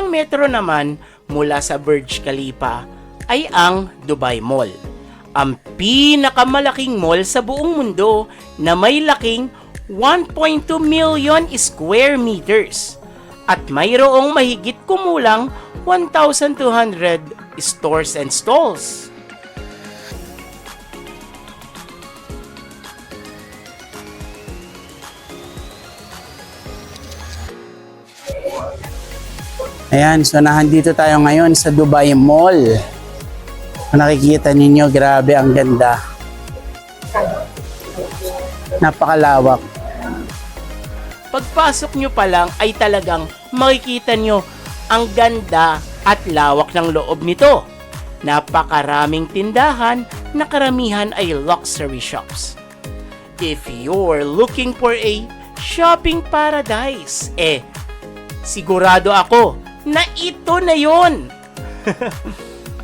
ilang metro naman mula sa Burj Khalifa ay ang Dubai Mall. Ang pinakamalaking mall sa buong mundo na may laking 1.2 million square meters at mayroong mahigit kumulang 1,200 stores and stalls. Ayan, so nandito tayo ngayon sa Dubai Mall. Kung nakikita ninyo, grabe ang ganda. Napakalawak. Pagpasok nyo pa lang ay talagang makikita nyo ang ganda at lawak ng loob nito. Napakaraming tindahan na karamihan ay luxury shops. If you're looking for a shopping paradise, sigurado ako na ito na yon.